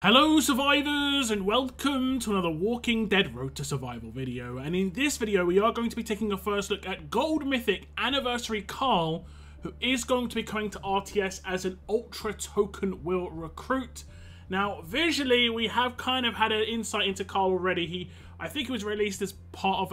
Hello survivors and welcome to another Walking Dead Road to Survival video, and in this video we are going to be taking a first look at Gold Mythic Anniversary Carl, who is going to be coming to RTS as an Ultra Token Will recruit. Now visually we have kind of had an insight into Carl already. I think he was released as part of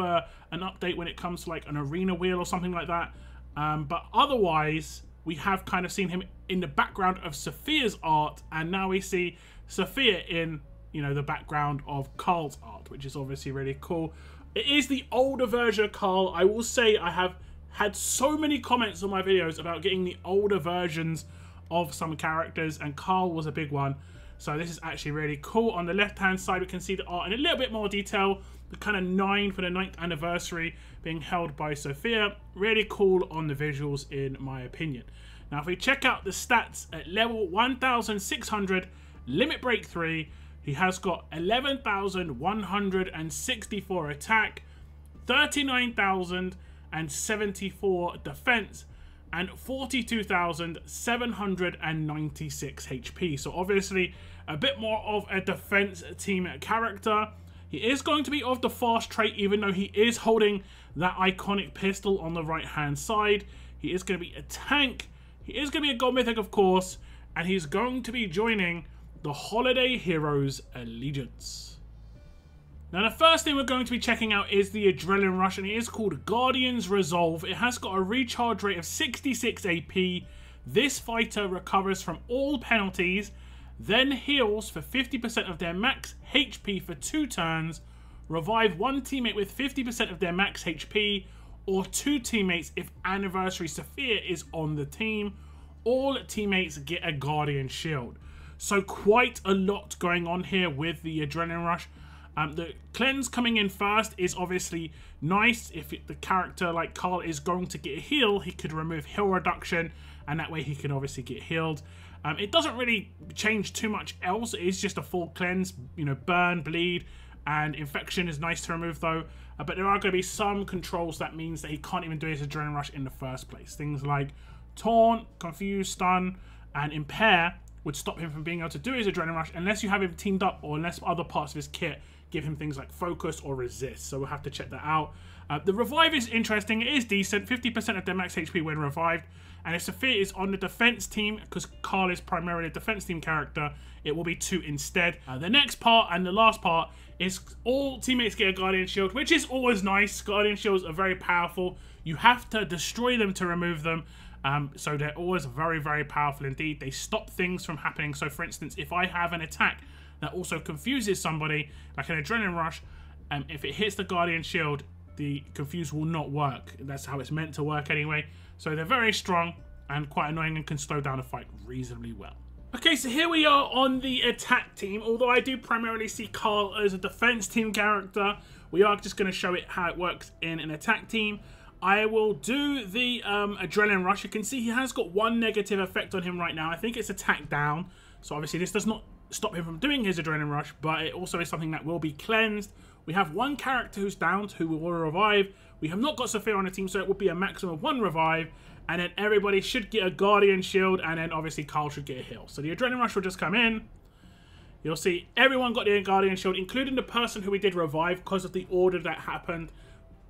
an update when it comes to like an arena wheel or something like that, but otherwise we have kind of seen him in the background of Sophia's art, and now we see Sophia in, the background of Carl's art, which is obviously really cool. It is the older version of Carl. I will say I have had so many comments on my videos about getting the older versions of some characters, and Carl was a big one. So this is actually really cool. On the left-hand side, we can see the art in a little bit more detail. The kind of 9 for the 9th anniversary being held by Sophia. Really cool on the visuals, in my opinion. Now, if we check out the stats at level 1,600, Limit Break 3, he has got 11,164 attack, 39,074 defense, and 42,796 HP. So obviously a bit more of a defense team character. He is going to be of the fast trait, even though he is holding that iconic pistol on the right hand side. He is going to be a tank. He is going to be a Gold Mythic, of course, and he's going to be joining the Holiday Heroes Allegiance. Now the first thing we're going to be checking out is the Adrenaline Rush, and it is called Guardian's Resolve. It has got a recharge rate of 66 AP. This fighter recovers from all penalties, then heals for 50% of their max HP for 2 turns, revive one teammate with 50% of their max HP, or 2 teammates if Anniversary Sophia is on the team. All teammates get a Guardian Shield. So quite a lot going on here with the Adrenaline Rush. The cleanse coming in first is obviously nice. If the character like Carl is going to get a heal, he could remove heal reduction, and that way he can obviously get healed. It doesn't really change too much else. It is just a full cleanse. Burn, bleed, and infection is nice to remove though. But there are going to be some controls that means that he can't even do his Adrenaline Rush in the first place. Things like Taunt, Confuse, Stun, and Impair would stop him from being able to do his Adrenaline Rush unless you have him teamed up, or unless other parts of his kit give him things like Focus or Resist. So we'll have to check that out. The Revive is interesting. It is decent. 50% of their max HP when revived. And if Sophia is on the defense team, because Carl is primarily a defense team character, it will be 2 instead. The next part and the last part is all teammates get a Guardian Shield, which is always nice. Guardian Shields are very powerful. You have to destroy them to remove them. So they're always very, very powerful indeed. They stop things from happening. So for instance, if I have an attack that also confuses somebody, like an Adrenaline Rush, if it hits the Guardian Shield, the Confuse will not work. That's how it's meant to work anyway. So they're very strong and quite annoying, and can slow down a fight reasonably well. Okay, so here we are on the attack team. Although I do primarily see Carl as a defense team character, we are just going to show it how it works in an attack team. I will do the Adrenaline Rush. You can see he has got 1 negative effect on him right now. I think it's attack down. So obviously this does not stop him from doing his Adrenaline Rush, but it also is something that will be cleansed. We have 1 character who's downed who will revive. We have not got Sophia on the team, so it will be a maximum of 1 revive. And then everybody should get a Guardian Shield, and then obviously Carl should get a heal. So the Adrenaline Rush will just come in. You'll see everyone got the Guardian Shield, including the person who we did revive because of the order that happened.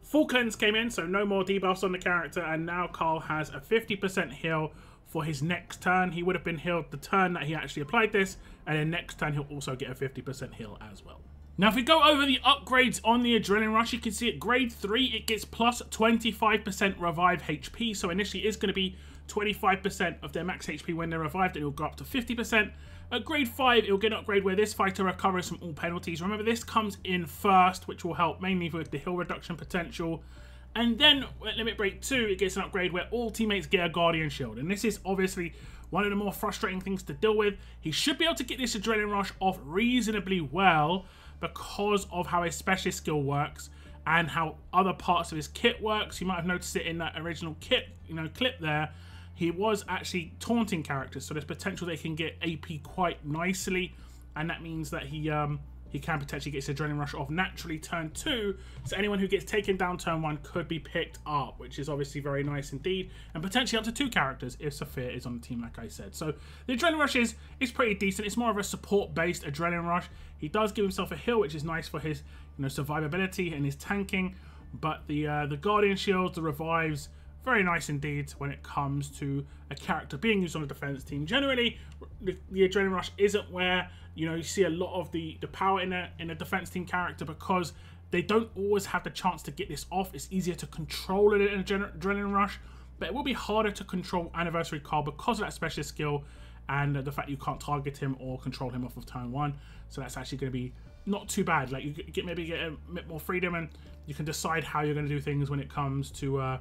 Full cleanse came in, so no more debuffs on the character, and now Carl has a 50% heal for his next turn. He would have been healed the turn that he actually applied this, and then next turn he'll also get a 50% heal as well. Now if we go over the upgrades on the Adrenaline Rush, you can see at grade 3 it gets plus 25% revive HP, so initially it is going to be 25% of their max HP when they're revived, and it will go up to 50%. At grade 5, it will get an upgrade where this fighter recovers from all penalties. Remember, this comes in first, which will help mainly with the heal reduction potential. And then at Limit Break 2, it gets an upgrade where all teammates get a Guardian Shield. And this is obviously one of the more frustrating things to deal with. He should be able to get this Adrenaline Rush off reasonably well because of how his specialist skill works and how other parts of his kit works. You might have noticed it in that original kit, clip there. He was actually taunting characters, so there's potential they can get AP quite nicely, and that means that he he can potentially get his Adrenaline Rush off naturally turn 2. So anyone who gets taken down turn 1 could be picked up, which is obviously very nice indeed. And potentially up to 2 characters if Saphir is on the team, like I said. So the Adrenaline Rush is pretty decent. It's more of a support-based Adrenaline Rush. He does give himself a heal, which is nice for his survivability and his tanking. But the Guardian Shields, the revives, very nice indeed when it comes to a character being used on a defense team. Generally, the Adrenaline Rush isn't where you see a lot of the power in a defense team character, because they don't always have the chance to get this off. It's easier to control it in an Adrenaline Rush, but it will be harder to control Anniversary Carl because of that specialist skill and the fact you can't target him or control him off of turn 1. So that's actually going to be not too bad. Like, you maybe get a bit more freedom, and you can decide how you're going to do things when it comes to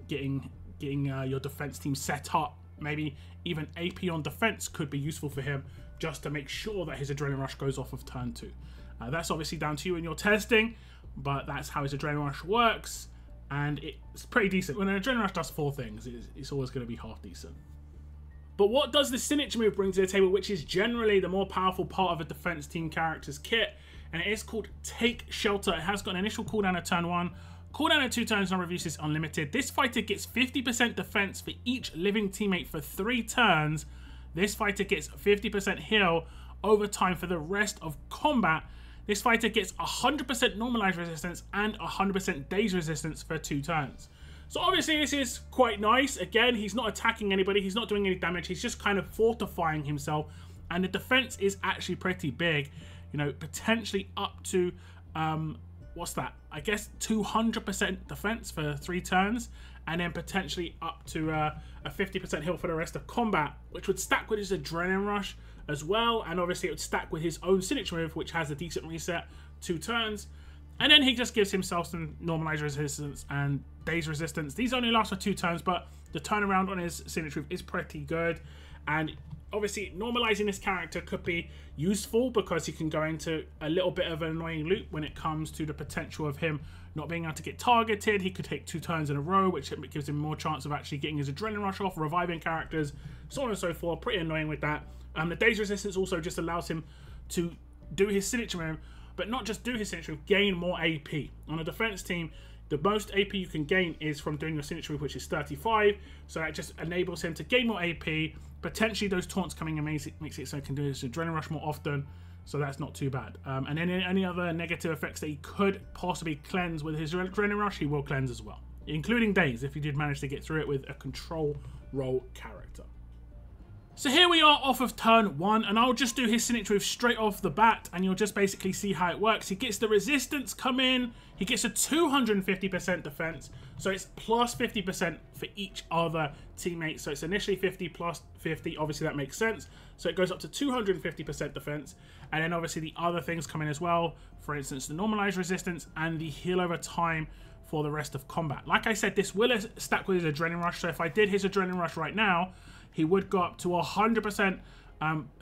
getting your defense team set up. Maybe even AP on defense could be useful for him, just to make sure that his Adrenaline Rush goes off of turn 2. That's obviously down to you in your testing, but that's how his Adrenaline Rush works, and it's pretty decent. When an Adrenaline Rush does 4 things, it's always going to be half decent. But what does the signature move bring to the table, which is generally the more powerful part of a defense team character's kit, and it is called Take Shelter. It has got an initial cooldown at turn 1, cooldown at 2 turns, number of uses unlimited. This fighter gets 50% defense for each living teammate for 3 turns. This fighter gets 50% heal over time for the rest of combat. This fighter gets 100% normalized resistance and 100% daze resistance for 2 turns. So obviously this is quite nice. Again, he's not attacking anybody, he's not doing any damage, he's just kind of fortifying himself. And the defense is actually pretty big. Potentially up to, what's that? I guess 200% defense for 3 turns. And then potentially up to a 50% heal for the rest of combat, which would stack with his Adrenaline Rush as well. And obviously it would stack with his own signature move, which has a decent reset, 2 turns. And then he just gives himself some normalized resistance and daze resistance. These only last for 2 turns, but the turnaround on his signature move is pretty good. And obviously normalizing this character could be useful, because he can go into a little bit of an annoying loop when it comes to the potential of him not being able to get targeted. He could take 2 turns in a row, which gives him more chance of actually getting his Adrenaline Rush off, reviving characters, so on and so forth. Pretty annoying with that. The daze resistance also just allows him to do his signature move, but not just do his signature move, gain more AP. On a defense team, the most AP you can gain is from doing your signature move, which is 35. So that just enables him to gain more AP. Potentially those taunts coming in makes it so he can do his Adrenaline Rush more often. So that's not too bad. And then any other negative effects that he could possibly cleanse with his Adrenaline Rush, he will cleanse as well, including daze if he did manage to get through it with a control role character. So here we are off of turn 1, and I'll just do his signature move straight off the bat, and you'll just basically see how it works. He gets the resistance come in, he gets a 250% defense, so it's plus 50% for each other teammate. So it's initially 50 plus 50, obviously that makes sense. So it goes up to 250% defense, and then obviously the other things come in as well. For instance, the normalized resistance and the heal over time for the rest of combat. Like I said, this will stack with his Adrenaline Rush, so if I did his Adrenaline Rush right now, he would go up to 100%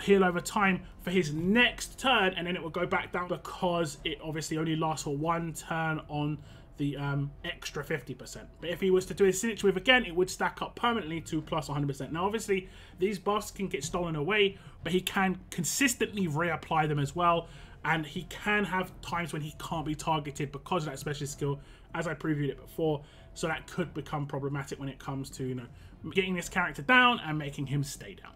heal over time for his next turn, and then it will go back down because it obviously only lasts for 1 turn on the extra 50%. But if he was to do his signature move again, it would stack up permanently to plus 100%. Now obviously these buffs can get stolen away, but he can consistently reapply them as well, and he can have times when he can't be targeted because of that specialist skill, as I previewed it before. So that could become problematic when it comes to getting this character down and making him stay down.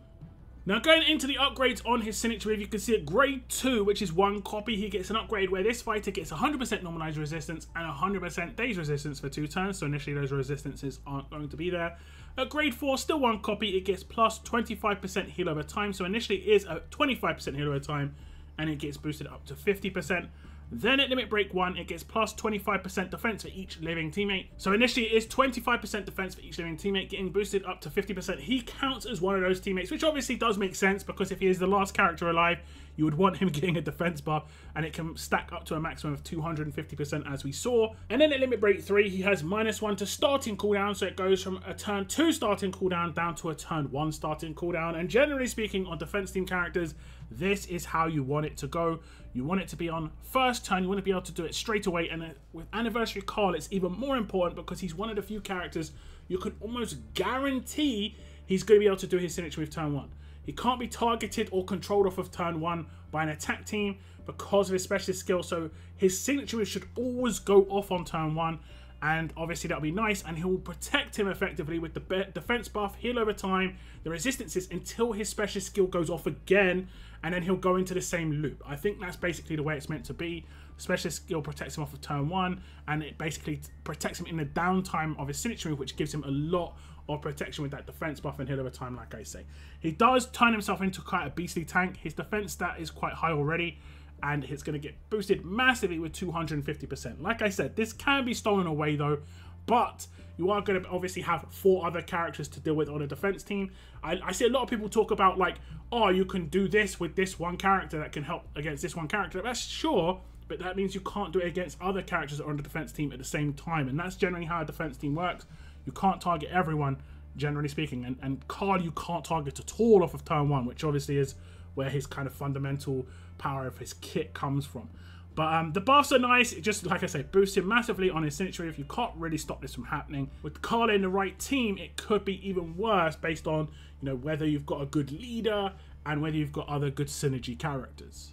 Now going into the upgrades on his signature move, you can see at grade 2, which is 1 copy, he gets an upgrade where this fighter gets 100% normalized resistance and 100% daze resistance for 2 turns. So initially those resistances aren't going to be there. At grade 4, still 1 copy, it gets plus 25% heal over time. So initially it is a 25% heal over time, and it gets boosted up to 50%. Then at Limit Break 1, it gets plus 25% defense for each living teammate. So initially it is 25% defense for each living teammate, getting boosted up to 50%. He counts as one of those teammates, which obviously does make sense, because if he is the last character alive, you would want him getting a defense buff, and it can stack up to a maximum of 250% as we saw. And then at Limit Break 3, he has -1 to starting cooldown, so it goes from a turn 2 starting cooldown down to a turn 1 starting cooldown. And generally speaking, on defense team characters, this is how you want it to go. You want it to be on first turn, you want to be able to do it straight away, and with Anniversary Carl, it's even more important because he's one of the few characters you can almost guarantee he's going to be able to do his signature with turn 1. He can't be targeted or controlled off of turn 1 by an attack team because of his specialist skill. So his signature move should always go off on turn 1. And obviously that'll be nice, and he will protect him effectively with the defense buff, heal over time, the resistances until his special skill goes off again, and then he'll go into the same loop. I think that's basically the way it's meant to be. Special skill protects him off of turn 1, and it basically protects him in the downtime of his signature move, which gives him a lot of protection with that defense buff and heal over time, like I say. He does turn himself into quite a beastly tank. His defense stat is quite high already, and it's going to get boosted massively with 250%. Like I said, this can be stolen away though, but you are going to obviously have 4 other characters to deal with on a defense team. I see a lot of people talk about like, oh, you can do this with this one character that can help against this one character. That's sure, but that means you can't do it against other characters that are on the defense team at the same time, and that's generally how a defense team works. You can't target everyone, generally speaking, and Carl you can't target at all off of turn 1, which obviously is where his kind of fundamental power of his kit comes from. But the buffs are nice. It just, like I say, boosts him massively on his signature. If you can't really stop this from happening with Carl in the right team, it could be even worse based on, you know, whether you've got a good leader and whether you've got other good synergy characters.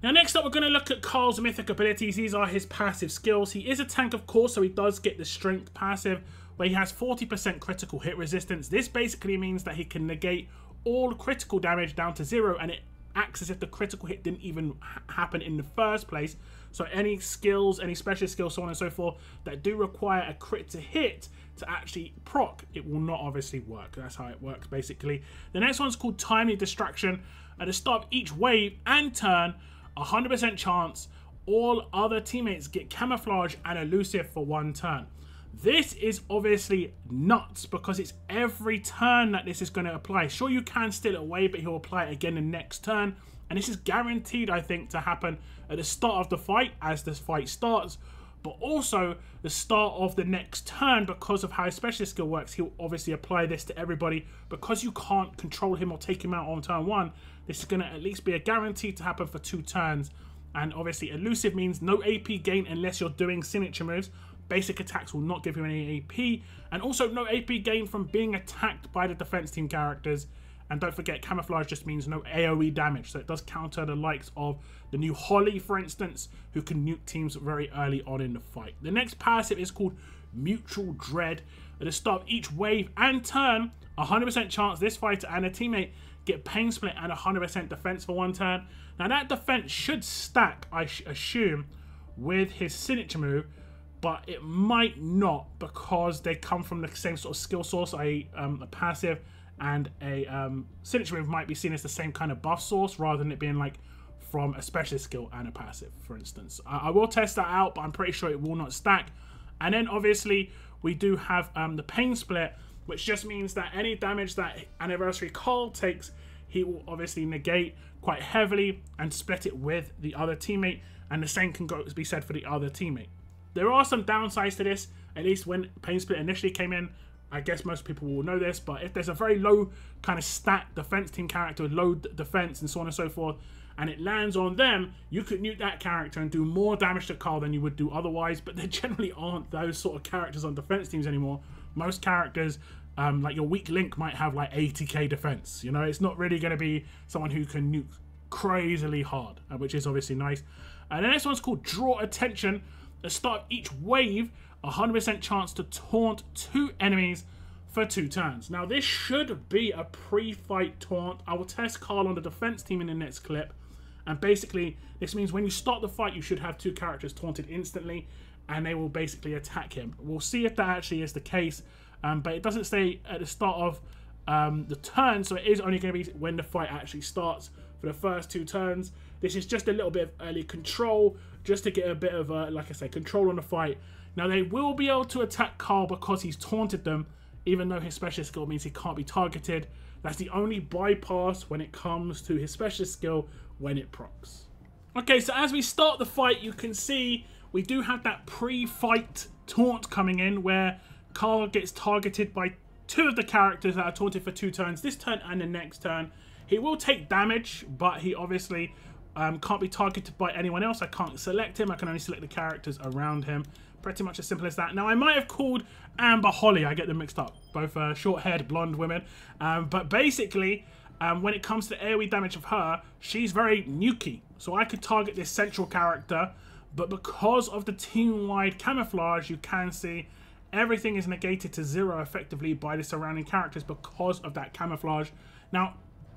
Now next up, we're going to look at Carl's mythic abilities. These are his passive skills. He is a tank, of course, so he does get the strength passive, where he has 40% critical hit resistance. This basically means that he can negate all critical damage down to 0, and it acts as if the critical hit didn't even happen in the first place. So any skills, any special skills, so on and so forth, that do require a crit to hit to actually proc, it will not obviously work. That's how it works basically. The next one's called Timely Distraction. At the start of each wave and turn, 100% chance all other teammates get camouflage and elusive for 1 turn. This is obviously nuts because it's every turn that this is going to apply. Sure, you can steal it away, but he'll apply it again the next turn. And this is guaranteed, I think, to happen at the start of the fight as this fight starts, but also the start of the next turn because of how his specialist skill works. He'll obviously apply this to everybody. Because you can't control him or take him out on turn 1, this is going to at least be a guarantee to happen for 2 turns. And obviously elusive means no AP gain unless you're doing signature moves. Basic attacks will not give you any AP, and also no AP gain from being attacked by the defense team characters. And don't forget, camouflage just means no AoE damage, so it does counter the likes of the new Holly, for instance, who can nuke teams very early on in the fight. The next passive is called Mutual Dread. At the start of each wave and turn, 100% chance this fighter and a teammate get Pain Split and 100% defense for 1 turn. Now that defense should stack, I assume, with his signature move, but it might not because they come from the same sort of skill source. A passive and a signature move might be seen as the same kind of buff source rather than it being like from a specialist skill and a passive, for instance. I will test that out, but I'm pretty sure it will not stack. And then obviously we do have the Pain Split, which just means that any damage that Anniversary Carl takes, he will obviously negate quite heavily and split it with the other teammate, and the same can be said for the other teammate. There are some downsides to this, at least when Pain Split initially came in. I guess most people will know this, but if there's a very low kind of stat defense team character with low defense and so on and so forth, and it lands on them, you could nuke that character and do more damage to Carl than you would do otherwise, but there generally aren't those sort of characters on defense teams anymore. Most characters, like your weak link, might have like 80k defense. You know, it's not really going to be someone who can nuke crazily hard, which is obviously nice. And the next one's called Draw Attention. At the start of each wave, 100% chance to taunt 2 enemies for 2 turns. Now this should be a pre-fight taunt. I will test Carl on the defense team in the next clip, and basically this means when you start the fight you should have 2 characters taunted instantly and they will basically attack him. We'll see if that actually is the case, but it doesn't say at the start of the turn, so it is only going to be when the fight actually starts for the first 2 turns. This is just a little bit of early control, just to get a bit of, like I say, control on the fight. Now they will be able to attack Carl because he's taunted them, even though his special skill means he can't be targeted. That's the only bypass when it comes to his special skill when it procs. Okay, so as we start the fight, you can see we do have that pre-fight taunt coming in where Carl gets targeted by 2 of the characters that are taunted for 2 turns, this turn and the next turn. He will take damage, but he obviously can't be targeted by anyone else. I can't select him. I can only select the characters around him. Pretty much as simple as that. Now, I might have called Amber Holly. I get them mixed up. Both short-haired blonde women. But basically, when it comes to AoE damage of her, she's very nukey. So I could target this central character, but because of the team-wide camouflage, you can see everything is negated to 0 effectively by the surrounding characters because of that camouflage. Now,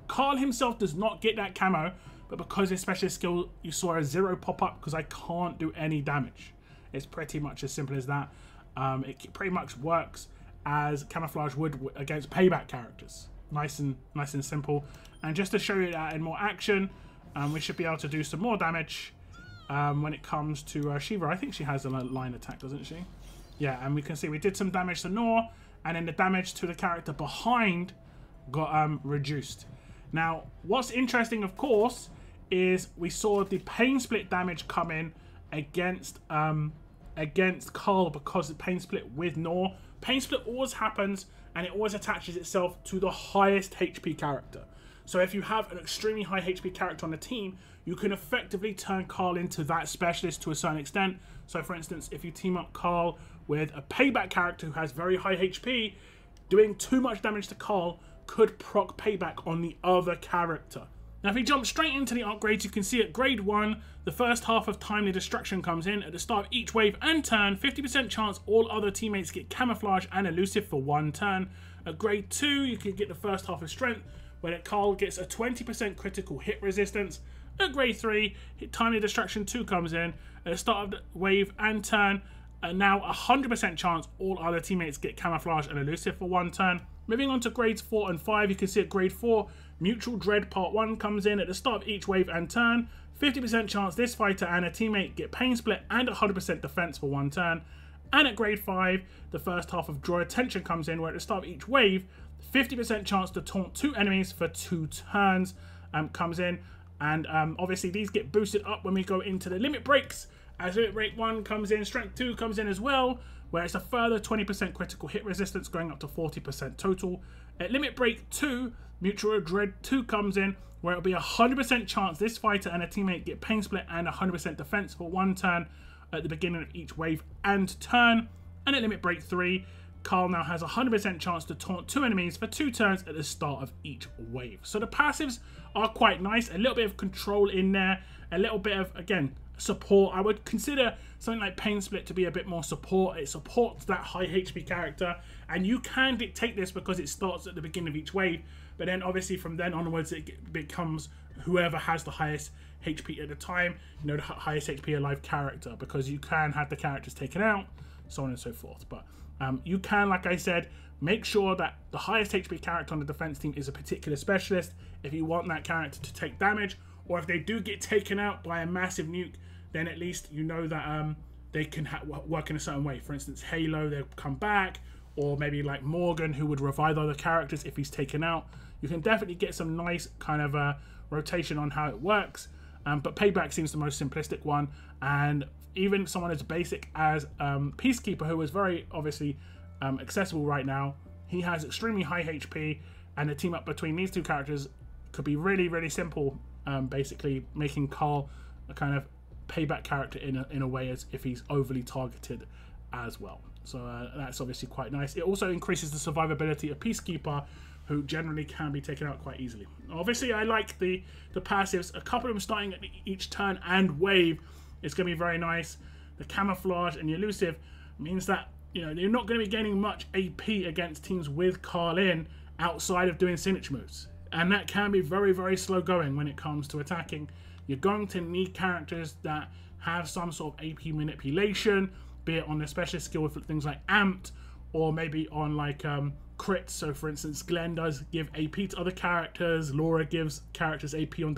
Carl himself does not get that camo, but because his specialist skill, you saw a 0 pop up because I can't do any damage. It's pretty much as simple as that. It pretty much works as camouflage would against payback characters. Nice and simple. And just to show you that in more action, we should be able to do some more damage when it comes to Shiva. I think she has a line attack, doesn't she? Yeah, and we can see we did some damage to Noor, and then the damage to the character behind got reduced. Now, what's interesting, of course, is we saw the pain split damage come in against Carl because of pain split with Noor. Pain split always happens, and it always attaches itself to the highest HP character. So if you have an extremely high HP character on the team, you can effectively turn Carl into that specialist to a certain extent. So for instance, if you team up Carl with a payback character who has very high HP, doing too much damage to Carl could proc payback on the other character. Now if we jump straight into the upgrades, you can see at grade 1, the first half of timely destruction comes in. At the start of each wave and turn, 50% chance all other teammates get camouflage and elusive for 1 turn. At grade 2, you can get the first half of strength, where Carl gets a 20% critical hit resistance. At grade 3, timely destruction 2 comes in. At the start of the wave and turn, now 100% chance all other teammates get camouflage and elusive for 1 turn. Moving on to grades 4 and 5, you can see at grade 4, Mutual Dread Part 1 comes in. At the start of each wave and turn, 50% chance this fighter and a teammate get pain split and 100% defense for 1 turn. And at grade 5, the first half of Draw Attention comes in, where at the start of each wave, 50% chance to taunt 2 enemies for 2 turns comes in. And obviously these get boosted up when we go into the limit breaks. As limit break 1 comes in, strength 2 comes in as well, where it's a further 20% critical hit resistance going up to 40% total. At limit break 2, Mutual Dread 2 comes in, where it'll be a 100% chance this fighter and a teammate get pain split and 100% defense for 1 turn at the beginning of each wave and turn. And at limit break 3, Carl now has a 100% chance to taunt 2 enemies for 2 turns at the start of each wave. So the passives are quite nice, a little bit of control in there, a little bit of, again, support. I would consider something like Pain Split to be a bit more support. It supports that high HP character, and you can dictate this because it starts at the beginning of each wave, but then obviously from then onwards it becomes whoever has the highest HP at the time, you know, the highest HP alive character, because you can have the characters taken out, so on and so forth. But you can, like I said, make sure that the highest HP character on the defense team is a particular specialist if you want that character to take damage, or if they do get taken out by a massive nuke, then at least you know that they can work in a certain way. For instance, Halo, they'll come back, or maybe like Morgan, who would revive other characters if he's taken out. You can definitely get some nice kind of rotation on how it works, but Payback seems the most simplistic one, and even someone as basic as Peacekeeper, who is very obviously accessible right now, he has extremely high HP, and the team up between these two characters could be really, really simple, basically making Carl a kind of payback character in a way as if he's overly targeted as well. So that's obviously quite nice. It also increases the survivability of Peacekeeper, who generally can be taken out quite easily. Obviously, I like the passives. A couple of them starting at each turn and wave is going to be very nice. The camouflage and the elusive means that, you know, you're not going to be gaining much AP against teams with Carl in outside of doing signature moves, and that can be very, very slow going when it comes to attacking. You're going to need characters that have some sort of AP manipulation, be it on their specialist skill with things like Amped, or maybe on like crits. So for instance, Glenn does give AP to other characters, Laura gives characters AP on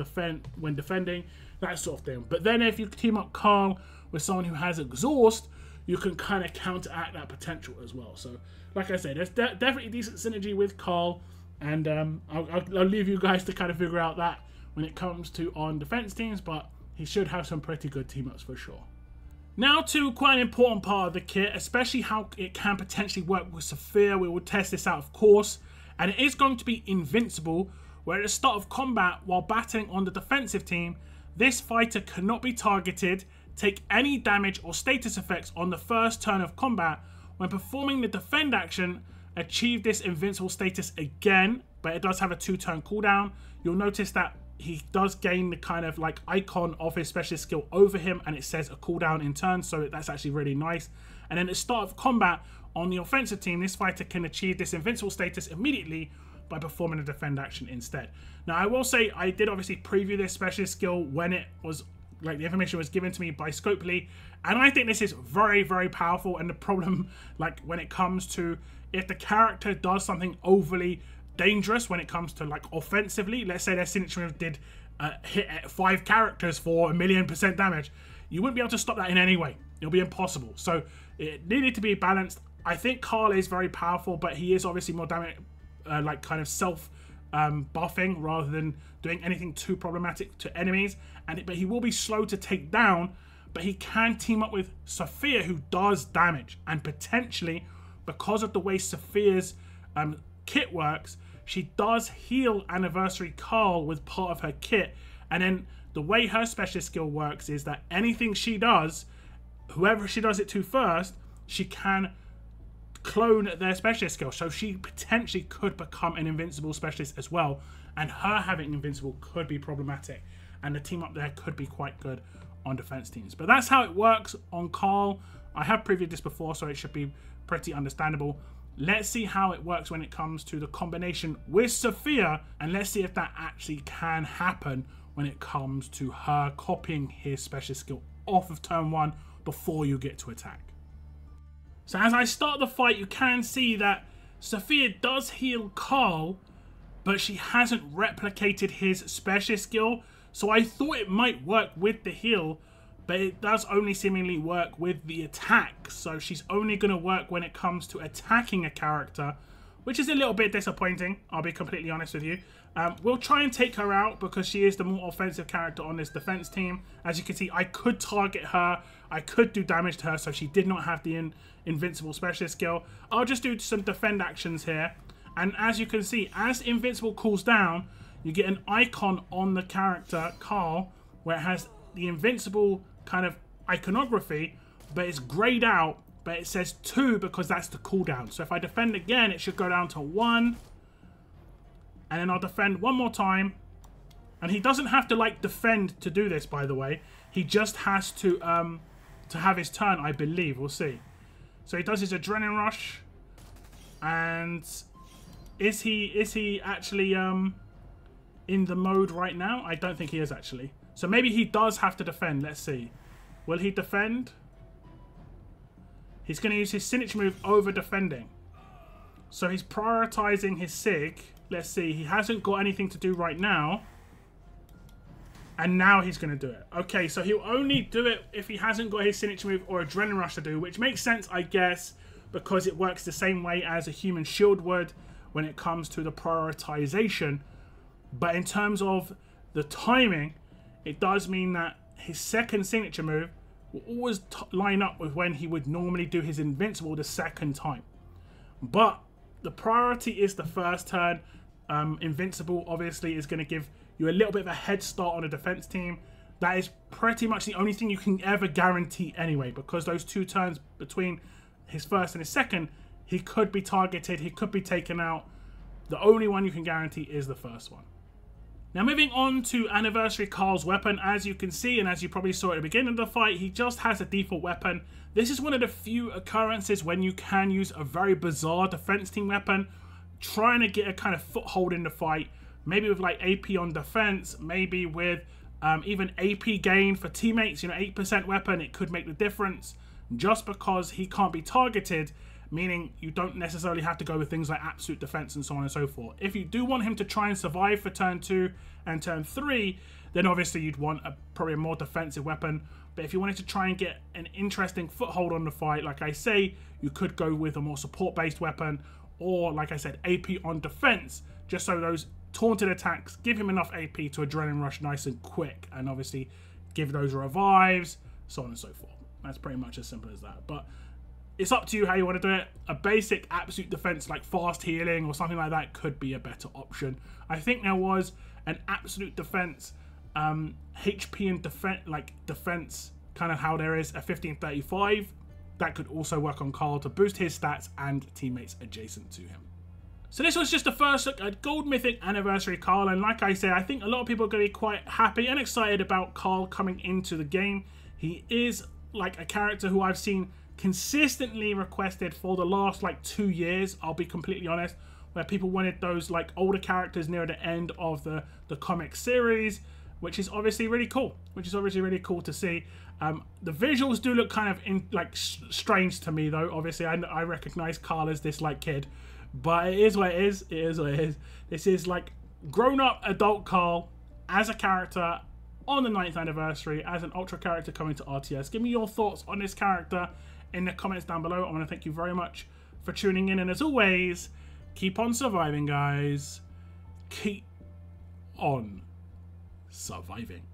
when defending, that sort of thing. But then if you team up Carl with someone who has exhaust, you can kind of counteract that potential as well. So like I said, there's definitely decent synergy with Carl, and I'll leave you guys to kind of figure out that when it comes to on defense teams, but he should have some pretty good team ups for sure. Now to quite an important part of the kit, especially how it can potentially work with Sophia. We will test this out, of course, and it is going to be Invincible, where at the start of combat, while battling on the defensive team, this fighter cannot be targeted, take any damage or status effects on the first turn of combat. When performing the defend action, achieve this invincible status again, but it does have a 2-turn cooldown. You'll notice that he does gain the kind of like icon of his specialist skill over him, and it says a cooldown in turn, so that's actually really nice. And then at the start of combat on the offensive team, this fighter can achieve this invincible status immediately by performing a defend action instead. Now, I will say I did obviously preview this specialist skill when it was like the information was given to me by Scopely, and I think this is very, very powerful. And the problem, like when it comes to if the character does something overly dangerous when it comes to like offensively, let's say their signature move did hit at 5 characters for 1,000,000% damage, you wouldn't be able to stop that in any way. It'll be impossible. So it needed to be balanced. I think Carl is very powerful, but he is obviously more damage, like kind of self buffing rather than doing anything too problematic to enemies. But he will be slow to take down, but he can team up with Sophia, who does damage, and potentially because of the way Sophia's kit works, she does heal Anniversary Carl with part of her kit. And then the way her specialist skill works is that anything she does, whoever she does it to first, she can clone their specialist skill. So she potentially could become an invincible specialist as well, and her having invincible could be problematic, and the team up there could be quite good on defense teams. But that's how it works on Carl. I have previewed this before, so it should be pretty understandable. Let's see how it works when it comes to the combination with Sophia, and let's see if that actually can happen when it comes to her copying his specialist skill off of turn 1 before you get to attack. So as I start the fight, you can see that Sophia does heal Carl, but she hasn't replicated his specialist skill. So I thought it might work with the heal, but it does only seemingly work with the attack. So she's only going to work when it comes to attacking a character, which is a little bit disappointing, I'll be completely honest with you. We'll try and take her out because she is the more offensive character on this defense team. As you can see, I could target her, I could do damage to her, so she did not have the invincible specialist skill. I'll just do some defend actions here. And as you can see, as invincible cools down, you get an icon on the character, Carl, where it has the invincible kind of iconography, but it's grayed out, but it says 2 because that's the cooldown. So if I defend again, it should go down to 1. And then I'll defend one more time. And he doesn't have to like defend to do this, by the way. He just has to have his turn, I believe. We'll see. So he does his adrenaline rush. And is he actually in the mode right now? I don't think he is actually. So maybe he does have to defend. Let's see. Will he defend? He's going to use his signature move over defending. So he's prioritizing his sig. Let's see. He hasn't got anything to do right now. And now he's going to do it. Okay, so he'll only do it if he hasn't got his signature move or adrenaline rush to do, which makes sense, I guess, because it works the same way as a human shield would when it comes to the prioritization. But in terms of the timing, it does mean that his second signature move will always line up with when he would normally do his invincible the second time. But the priority is the first turn. Invincible obviously is going to give you a little bit of a head start on a defense team. That is pretty much the only thing you can ever guarantee anyway, because those 2 turns between his first and his second, he could be targeted, he could be taken out. The only one you can guarantee is the first one. Now moving on to Anniversary Carl's weapon, as you can see, and as you probably saw at the beginning of the fight, he just has a default weapon. This is one of the few occurrences when you can use a very bizarre defense team weapon, trying to get a kind of foothold in the fight, maybe with like AP on defense, maybe with even AP gain for teammates, you know, 8% weapon, it could make the difference. Just because he can't be targeted, meaning you don't necessarily have to go with things like absolute defense and so on and so forth. If you do want him to try and survive for turn 2 and turn 3, then obviously you'd want probably a more defensive weapon. But if you wanted to try and get an interesting foothold on the fight, like I say, you could go with a more support-based weapon, or like I said, AP on defense, just so those taunted attacks give him enough AP to adrenaline rush nice and quick, and obviously give those revives, so on and so forth. That's pretty much as simple as that. But it's up to you how you want to do it. A basic absolute defense like fast healing or something like that could be a better option. I think there was an absolute defense HP and defense kind of how there is a 1535 that could also work on Carl to boost his stats and teammates adjacent to him. So this was just the first look at Gold Mythic Anniversary Carl, and like I said, I think a lot of people are going to be quite happy and excited about Carl coming into the game. He is like a character who I've seen consistently requested for the last like 2 years, I'll be completely honest, where people wanted those like older characters near the end of the comic series, which is obviously really cool. To see. The visuals do look kind of strange to me though. Obviously, I recognize Carl as this like kid, but it is what it is. It is what it is. This is like grown-up adult Carl as a character on the 9th anniversary, as an Ultra character coming to RTS. Give me your thoughts on this character in the comments down below. I want to thank you very much for tuning in, and as always, keep on surviving, guys. Keep on surviving.